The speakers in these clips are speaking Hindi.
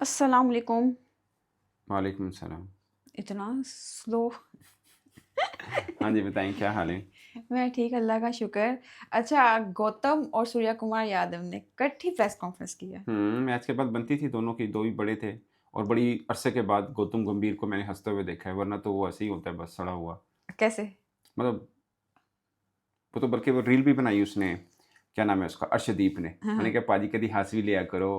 अस्सलाम वालेकुम। वालेकुम सलाम। इतना स्लो। हाँ जी, बताएँ क्या हाल है? मैं ठीक, अल्लाह का शुक्र। अच्छा, गौतम और सूर्या कुमार यादव ने इकट्ठी प्रेस कॉन्फ्रेंस की है। मैच के बाद बनती थी दोनों की, 2 ही बड़े थे और बड़ी अरसे के बाद गौतम गंभीर को मैंने हँसते हुए देखा है, वरना तो वो ऐसे ही होता है बस सड़ा हुआ। कैसे? मतलब वो तो बल्कि वो रील भी बनाई उसने, क्या नाम है उसका? अर्शदीप ने। हाँ, मैंने हाँ। कहा पाजी कभी हँस भी लिया करो।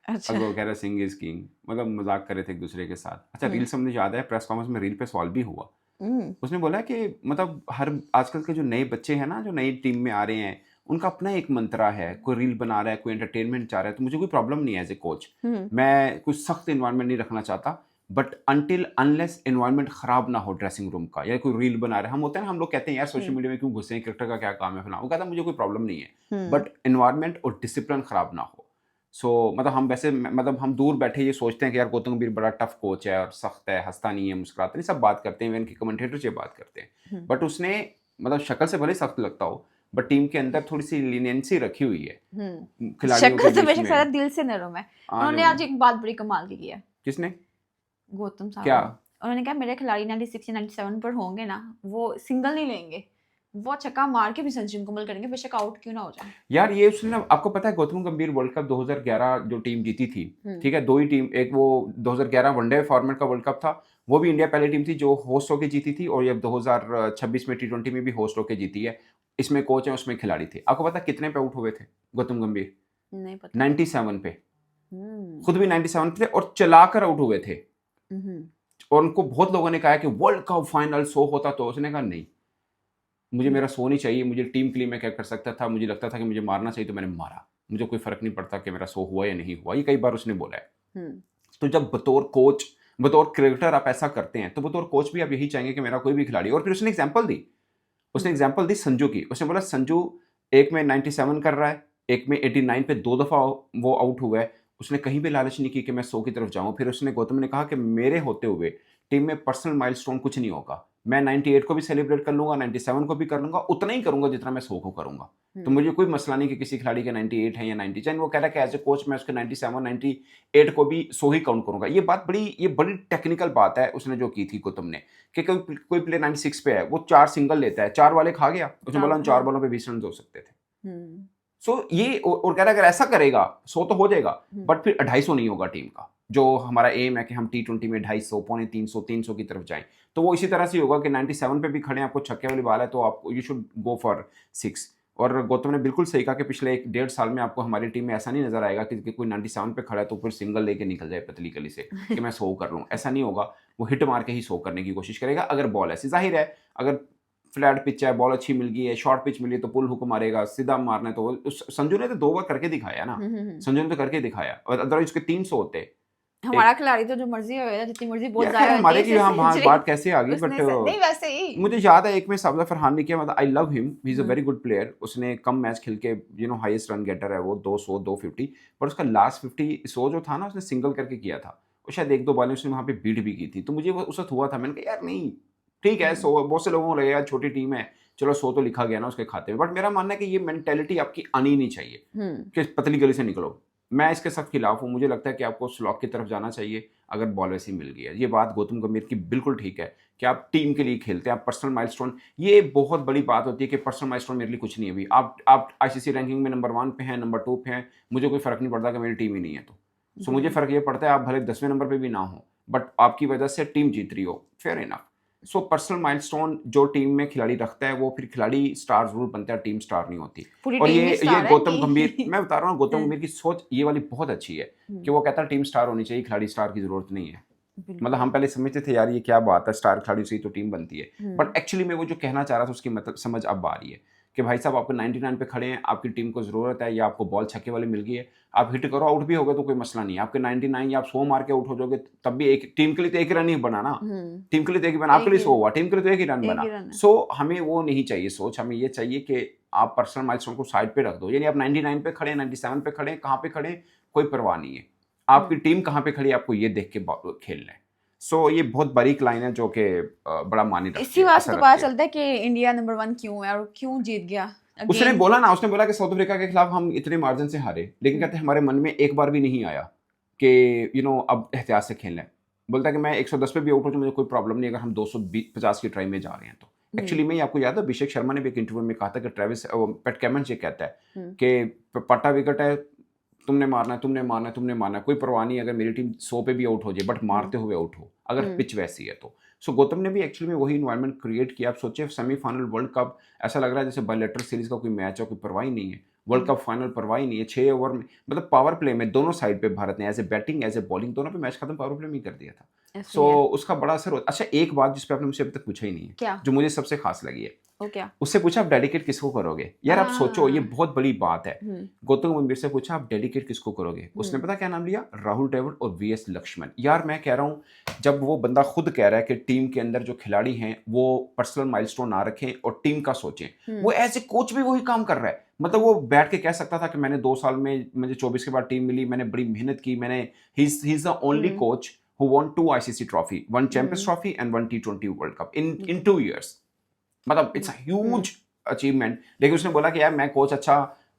अच्छा। अगो कह रहा सिंह इज़ किंग, मतलब मज़ाक कर रहे थे एक-दूसरे के साथ। अच्छा हुँ, रील से मुझे याद है प्रेस कॉन्फ्रेंस में रील पे सवाल भी हुआ। हुँ, उसने बोला कि मतलब हर आजकल के जो नए बच्चे हैं ना, जो नई टीम में आ रहे हैं, उनका अपना एक मंत्रा है। कोई रील बना रहा है, कोई एंटरटेनमेंट चाह रहा है, तो मुझे कोई प्रॉब्लम नहीं है एज़ ए कोच। हुँ, मैं कुछ सख्त एनवायरनमेंट नहीं रखना चाहता, बट अनटिल अनलेस एनवायरनमेंट खराब ना हो ड्रेसिंग रूम का, या कोई रील बना रहा है। हम होते हैं ना, हम लोग कहते हैं यार सोशल हुँ, मीडिया में क्यों घुसे हैं, क्रिकेटर का क्या काम है फलाना। वो कहता है मुझे कोई प्रॉब्लम नहीं है, हुँ, बट एनवायरनमेंट और डिसिप्लिन खराब ना हो। सो मतलब हम वैसे मतलब हम दूर बैठे ये सोचते हैं कि यार गौतम गंभीर बड़ा टफ कोच है और सख्त है, हँसता नहीं है, मुस्कुराता नहीं, सब बात करते हैं, इवन के कमेंटेटर्स ये बात करते हैं। हुँ। बट उसने मतलब शक्ल से भले ही सख्त लगता हो, बट टीम के अंदर थोड़ी-सी लीनियंसी रखी हुई है, खिलाड़ियों के शक्ल तो बीच बेशक सारा में। दिल से नरम है। हाँ, उन्होंने जो आज एक बात बड़ी कमाल की है, किसने? गौतम साहब क्या? ने। उन्होंने कहा मेरे खिलाड़ी 96 या 97 पर होंगे ना, वो सिंगल नहीं लेंगे। वो छक्का मार के भी सेंचुरी मुकम्मल करेंगे, बेशक आउट क्यों ना हो जाए। यार ये उसने ना, आपको पता है गौतम गंभीर वर्ल्ड कप 2011 जो टीम जीती थी, हुँ, ठीक है? 2 ही टीम, एक वो 2011 वनडे फॉर्मेट का वर्ल्ड कप था, वो भी इंडिया पहली टीम थी जो होस्ट होके जीती थी, और ये 2026 में टी20 में भी होस्ट होके जीती है। इसमें कोच हैं, उसमें खिलाड़ी थे। आपको पता है कितने पे आउट हुए थे गौतम गंभीर? नहीं पता। 97 पे। हुँ, खुद भी 97 पे थे और चलाकर आउट हुए थे। उहुँ, और उनको बहुत लोगों ने कहा कि वर्ल्ड कप फाइनल 100 होता तो, उसने कहा नहीं, मुझे हुँ, मेरा 100 नहीं चाहिए, मुझे टीम के लिए मैं क्या कर सकता था, मुझे लगता था कि मुझे मारना चाहिए तो मैंने मारा। मुझे कोई फ़र्क नहीं पड़ता कि मेरा 100 हुआ या नहीं हुआ, ये कई बार उसने बोला है। हुँ, तो जब बतौर कोच, बतौर क्रिकेटर आप ऐसा करते हैं, तो बतौर कोच भी आप यही चाहेंगे कि मेरा कोई भी खिलाड़ी, और फिर उसने एग्ज़ाम्पल दी। उसने हुँ, एग्ज़ाम्पल दी संजू की। उसने बोला संजू एक में 97 कर रहा है, एक में 89 पे 2 दफ़ा वो आउट हुआ है। उसने कहीं भी लालच नहीं की कि मैं 100 की तरफ जाऊँ। फिर उसने गौतम ने कहा कि मेरे होते हुए टीम में पर्सनल माइलस्टोन कुछ नहीं होगा। मैं 98 को भी सेलिब्रेट कर लूँगा, 97 को भी कर लूँगा, उतना ही करूँगा जितना मैं 100 को करूँगा। तो हुँ, मुझे कोई मसला नहीं कि किसी खिलाड़ी के 98 है या 90, चाहे वो कह रहा है कि एज़ अ कोच मैं उसके 97, 98 को भी 100 ही काउंट करूँगा। ये बड़ी टेक्निकल बात है उसने जो की थी गौतम ने। कि कोई कोई प्लेयर 96 पे है, वो 4 सिंगल लेता है, 4 वाले खा गया। उसने बोला उन 4 हाँ, बॉलों पे 20 रन हो सकते थे। हुँ, सो ये और कह रहा है अगर ऐसा करेगा 100 तो हो जाएगा, हुँ, बट फिर 250 नहीं होगा टीम का। जो हमारा एम है कि हम टी20 में 250, पौने 300, 300 की तरफ जाएँ। तो वो इसी तरह से ही होगा कि 97 पे भी खड़े हैं, आपको छक्के वाली बॉल है तो आप यू शुड गो फॉर 6। और गौतम ने बिल्कुल सही कहा कि पिछले 1 डेढ़ साल में आपको हमारी टीम में ऐसा नहीं नज़र आएगा कि कोई 97 पे खड़ा है तो फिर सिंगल लेके निकल जाए पतली गली से कि मैं 100 कर रहा हूँ। ऐसा नहीं होगा, वो हिट मार के ही 100 करने की कोशिश करेगा अगर बॉल ऐसी। ज़ाहिर है अगर फ्लैट पिच है, बॉल अच्छी मिल गई है, शॉर्ट पिच मिली है तो पुल हुक मारेगा, सीधा मारना है तो संजू ने तो 2 बार करके दिखाया ना। हुँ, हुँ, हुँ। संजू ने तो करके दिखाया, और अदरवाइज़ उसके 300 होते। हमारा एक खिलाड़ी तो जो मर्ज़ी होए, जितनी मर्ज़ी बॉल यार ख़ैर ज़ाया हो जाए, हमारे की इसे यहाँ वहाँ सेंचुरी बात कैसे आ गई, बट उसने स नहीं वैसे ही। मुझे याद है एक में साबला फरहान ने किया, मतलब I love him, he is a hmm, very good player. उसने कम मैच खेल के हाईएस्ट रन गेटर है वो, 200, 250, पर उसका लास्ट 50 100 जो था ना उसने सिंगल करके किया था। और शायद 1-2 बॉलें उसने वहाँ पे बीट भी की थी। तो मुझे वो उस वक़्त हुआ था, मैंने कहा यार नहीं, ठीक है हुँ, 100, बहुत से लोगों को लगेगा छोटी टीम है, चलो 100 तो लिखा गया ना उसके खाते में। बट मेरा मानना है कि ये मेंटालिटी आपकी आनी ही नहीं चाहिए हुँ, कि पतली गली से निकलो। मैं इसके सख्त खिलाफ हूँ, मुझे लगता है कि आपको स्लॉग की तरफ जाना चाहिए अगर बॉल वैसी मिल गई है। ये बात गौतम गंभीर की बिल्कुल ठीक है कि आप टीम के लिए खेलते हैं, आप पर्सनल माइलस्टोन, ये बहुत बड़ी बात होती है कि पर्सनल माइलस्टोन मेरे लिए कुछ नहीं है अभी। आप आईसीसी रैंकिंग में नंबर 1 पे हैं, नंबर 2 पे हैं, मुझे कोई फ़र्क नहीं पड़ता कि मेरी टीम ही नहीं है तो। सो मुझे हुँ, फ़र्क ये पड़ता है आप भले 10वें नंबर पे भी ना हो, बट आपकी वजह से टीम जीत रही हो, fair enough. So personal milestone जो टीम में खिलाड़ी रखता है, वो फिर खिलाड़ी स्टार ज़रूर बनता है, टीम स्टार नहीं होती। पूरी और टीम ही ये स्टार है गौतम गंभीर, इनकी। मैं बता रहा हूँ गौतम हुँ, गंभीर की सोच ये वाली बहुत अच्छी है हुँ, कि वो कहता है टीम स्टार होनी चाहिए, खिलाड़ी स्टार की ज़रूरत नहीं है। मतलब बिल्कुल। हम पहले समझते थे यार ये क्या बात है, स्टार खिलाड़ी से ही तो टीम बनती है। हुँ, बट एक्चुअली में वो जो कहना चाह रहा था उसकी मतलब समझ अब आ रही है कि भाई साहब आपको 99 पे खड़े हैं, आपकी टीम को ज़रूरत है या आपको बॉल छक्के वाली मिल गई है, आप हिट करो, आउट भी हो गए तो कोई मसला नहीं है। आपके 99 या आप 100 मार के आउट हो जाओगे तब भी एक टीम के लिए तो 1 रन ही बना ना। हुँ, टीम के लिए तो 1 ही बना, आपके एक लिए ही 100 हुआ, टीम के लिए तो 1 ही रन एक बना। ही रन है। सो हमें वो नहीं चाहिए सोच, हमें ये चाहिए कि आप पर्सनल माइलस्टोन को साइड पे रख दो। यानी आप 99 पे खड़े हैं, 97 पे खड़े हैं, कहाँ पे खड़े हैं, कोई परवाह नहीं है। आपकी हुँ, टीम कहाँ पे खड़ी है आपको ये देख के खेलना है। सो ये बहुत बारीक लाइन है जो कि बड़ा मायने रखती इसी है, बात से असर तो पता रखती है। चलता है कि इंडिया नंबर 1 क्यों है और क्यों जीत गया उसने अगेन। बोला ना, उसने बोला कि साउथ अफ्रीका के खिलाफ हम इतने मार्जिन से हारे, लेकिन हुँ, कहते हैं हमारे मन में एक बार भी नहीं आया कि अब एहतियात से खेलना है। बोलता है कि मैं 110 पे भी आउट हो जाऊँ, मुझे कोई प्रॉब्लम नहीं अगर हम 250 की ट्राई में जा रहे हैं तो। एक्चुअली में आपको याद है अभिषेक शर्मा ने भी एक इंटरव्यू में कहा था कि पैट कैमन्स ये कहता है कि पट्टा विकेट है, तुमने मारना है, तुमने मारना है, तुमने मारना है, कोई परवाह नहीं अगर मेरी टीम 100 पे भी आउट हो जाए, बट मारते हुए आउट हो, अगर पिच वैसी है तो। सो गौतम ने भी एक्चुअली में वही इन्वायरमेंट क्रिएट किया। आप सोचिए सेमीफाइनल वर्ल्ड कप, ऐसा लग रहा है जैसे बायलैटरल सीरीज का कोई मैच है, कोई परवाह ही नहीं है। वर्ल्ड कप फाइनल परवाह ही नहीं है। 6 ओवर में मतलब पावर प्ले में दोनों साइड पे भारत ने as a batting as a bowling दोनों पे मैच खत्म पावर प्ले में ही कर दिया था। सो उसका बड़ा असर होता। अच्छा एक बात जिस पे आपने मुझसे अभी तक पूछा ही नहीं है, क्या? जो मुझे सबसे खास लगी है, क्या? उससे पूछा आप डेडिकेट किसको करोगे। यार आप सोचो ये बहुत बड़ी बात है। गौतम गंभीर से पूछा आप डेडिकेट किसको करोगे, उसने पता क्या नाम लिया, राहुल द्रविड़ और वीएस लक्ष्मण। यार मैं कह रहा हूं जब वो बंदा खुद कह रहा है कि टीम के अंदर जो खिलाड़ी हैं वो पर्सनल माइलस्टोन ना रखें और टीम का सोचें, वो एज ए कोच भी वही काम कर रहा है। मतलब वो बैठ के कह सकता था कि मैंने 2 साल में मुझे 24 के बाद टीम मिली, मैंने बड़ी मेहनत की, मैंने he is the only coach who won 2 ICC trophy, 1 Champions Trophy and 1 T20 World Cup in 2 years. मतलब इट्स अ ह्यूज अचीवमेंट। लेकिन उसने बोला कि यार मैं कोच अच्छा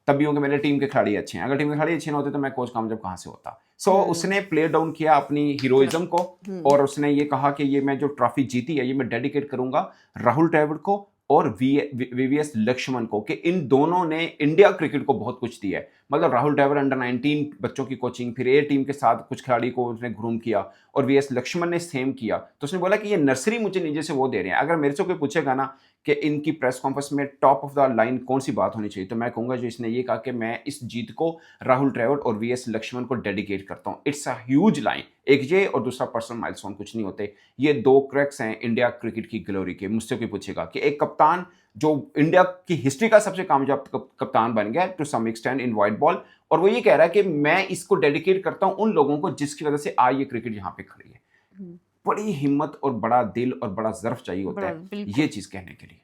तभी हूँ कि मेरे टीम के खिलाड़ी अच्छे हैं, अगर टीम के खिलाड़ी अच्छे ना होते तो मैं कोच कामयाब कहाँ से होता। सो उसने प्ले डाउन किया अपनी हीरोइज्म को और उसने ये कहा कि ये मैं जो ट्रॉफी जीती है ये मैं डेडिकेट करूंगा राहुल द्रविड़ को और वीवीएस लक्ष्मण को, कि इन दोनों ने इंडिया क्रिकेट को बहुत कुछ दिया है। मतलब राहुल द्रविड़ अंडर 19 बच्चों की कोचिंग, फिर ए टीम के साथ कुछ खिलाड़ी को उसने ग्रूम किया और वीएस लक्ष्मण ने सेम किया। तो उसने बोला कि ये नर्सरी मुझे नीचे से वो दे रहे हैं। अगर मेरे से कोई पूछेगा ना कि इनकी प्रेस कॉन्फ्रेंस में टॉप ऑफ द लाइन कौन सी बात होनी चाहिए, तो मैं कहूंगा जो इसने ये कहा कि मैं इस जीत को राहुल द्रविड़ और वीएस लक्ष्मण को डेडिकेट करता हूं। It's a huge line. एक ये और दूसरा पर्सनल माइलस्टोन, कुछ नहीं होते। ये 2 क्रैक्स हैं इंडिया क्रिकेट की ग्लोरी के। मुझसे कोई पूछेगा कि एक कप्तान जो इंडिया की हिस्ट्री का सबसे कामयाब कप्तान बन गया to some extent in white ball, और वो ये कह रहा है कि मैं इसको डेडिकेट करता हूं उन लोगों को जिसकी वजह से आज ये क्रिकेट यहां पे खड़ी है। बड़ी हिम्मत और बड़ा दिल और बड़ा ज़र्फ चाहिए होता है ये चीज़ कहने के लिए।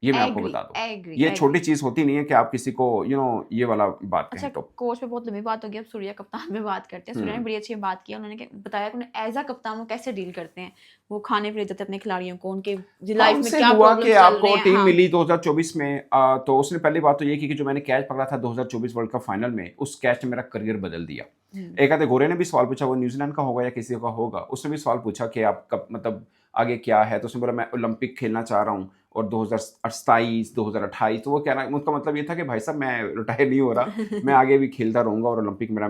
ये मैं आपको बता दूं, ये छोटी चीज़ होती नहीं है कि आप किसी को ये वाला बात कहें। तो कोच पे बहुत लंबी बात होगी, अब सूर्या कप्तान पे बात करते हैं। सूर्या ने बड़ी अच्छी बात की, उन्होंने बताया कि उन्हें एज अ कप्तान वो कैसे डील करते हैं, वो खाने पे ले जाते हैं अपने खिलाड़ियों को, उनके लाइफ में क्या हुआ कि प्रॉब्लम्स चल आपको रहे हैं। टीम मिली 2024 में, तो उसने पहली बात तो ये की कि जो मैंने कैच पकड़ा था 2024 वर्ल्ड कप फाइनल में, उस कैच ने मेरा करियर बदल दिया। एक आधे गोरे ने भी सवाल पूछा, वो न्यूजीलैंड का होगा या किसी का होगा, उसने भी सवाल पूछा कि आप कब मतलब आगे क्या है, तो उसने बोला मैं ओलंपिक खेलना चाह रहा हूँ और 2027 2028। तो वो कह रहा है, उसका मतलब ये था कि भाई साहब मैं रिटायर नहीं हो रहा, मैं आगे भी खेलता रहूंगा और ओलंपिक मेरा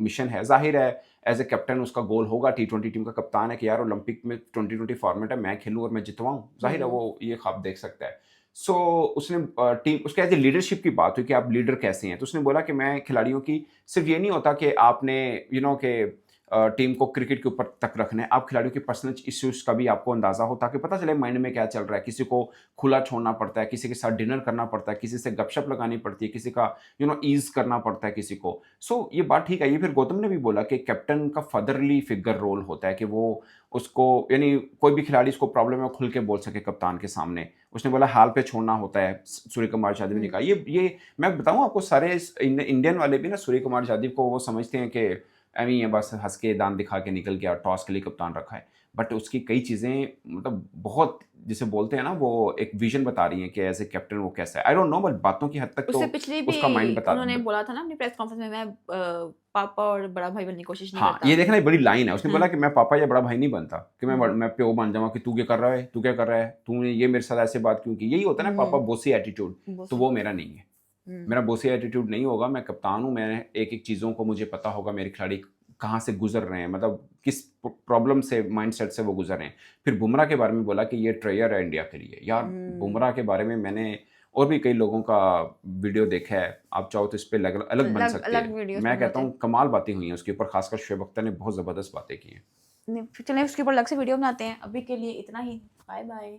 मिशन है। जाहिर है एज ए कैप्टन उसका गोल होगा, T20 टीम का कप्तान है कि यार ओलंपिक में 2020 फॉर्मेट है, मैं खेलूँ और मैं जितवाऊँ। जाहिर है वो ये ख्वाब देख सकता है। सो उसने टीम उसके एज ए लीडरशिप की बात हुई कि आप लीडर कैसे हैं, तो उसने बोला कि मैं खिलाड़ियों की सिर्फ ये नहीं होता कि आपने के टीम को क्रिकेट के ऊपर तक रखना है, आप खिलाड़ियों के पर्सनल इश्यूज का भी आपको अंदाजा हो ताकि पता चले माइंड में क्या चल रहा है। किसी को खुला छोड़ना पड़ता है, किसी के साथ डिनर करना पड़ता है, किसी से गपशप लगानी पड़ती है, किसी का ईज करना पड़ता है किसी को। सो ये बात ठीक है। ये फिर गौतम ने भी बोला कि कैप्टन का फादरली फिगर रोल होता है कि वो उसको कोई भी खिलाड़ी उसको प्रॉब्लम है खुल के बोल सके कप्तान के सामने। उसने बोला हाल पे छोड़ना होता है। सूर्य कुमार यादव ने कहा ये मैं बताऊं आपको, सारे इंडियन वाले भी ना सूर्य कुमार यादव को वो समझते हैं कि एमी है, बस हंस के दांत दिखा के निकल गया, टॉस के लिए कप्तान रखा है। बट उसकी कई चीज़ें मतलब बहुत जिसे बोलते हैं ना, वो एक विजन बता रही हैं कि एज ए कैप्टन वो कैसा है। आई डोंट नो, बट बातों की हद तक तो पिछली भी उसका माइंड बता उन्होंने बोला था ना अपनी प्रेस कॉन्फ्रेंस में, मैं पापा और बड़ा भाई बनने की कोशिश नहीं करता। ये देखना ये बड़ी लाइन है। उसने बोला कि मैं पापा या बड़ा भाई नहीं बनता, कि मैं प्यो बन जाऊंगा कि तू क्या कर रहा है, तू क्या कर रहा है, तूने ये मेरे साथ ऐसे बात क्यों की। यही होता है ना पापा बोसी एटीट्यूड, तो वो मेरा नहीं है। मेरा बोसी एटीट्यूड नहीं होगा। मैं कप्तान हूँ, मैं एक एक चीज़ों को मुझे पता होगा मेरे खिलाड़ी कहाँ से गुजर रहे हैं, मतलब किस प्रॉब्लम से माइंडसेट से वो गुजर रहे हैं। फिर बुमराह के बारे में बोला कि ये ट्रेयर है इंडिया के लिए। यार बुमराह के बारे में मैंने और भी कई लोगों का वीडियो देखा है, आप चाहो तो इस पे अलग बन सकते हैं। मैं कहता हूँ कमाल बातें हुई हैं उसके ऊपर, खासकर शोएब अख्तर ने बहुत ज़बरदस्त बातें की हैं। चलिए उसके ऊपर अलग से वीडियो बनाते हैं। अभी के लिए इतना ही, बाय बाय।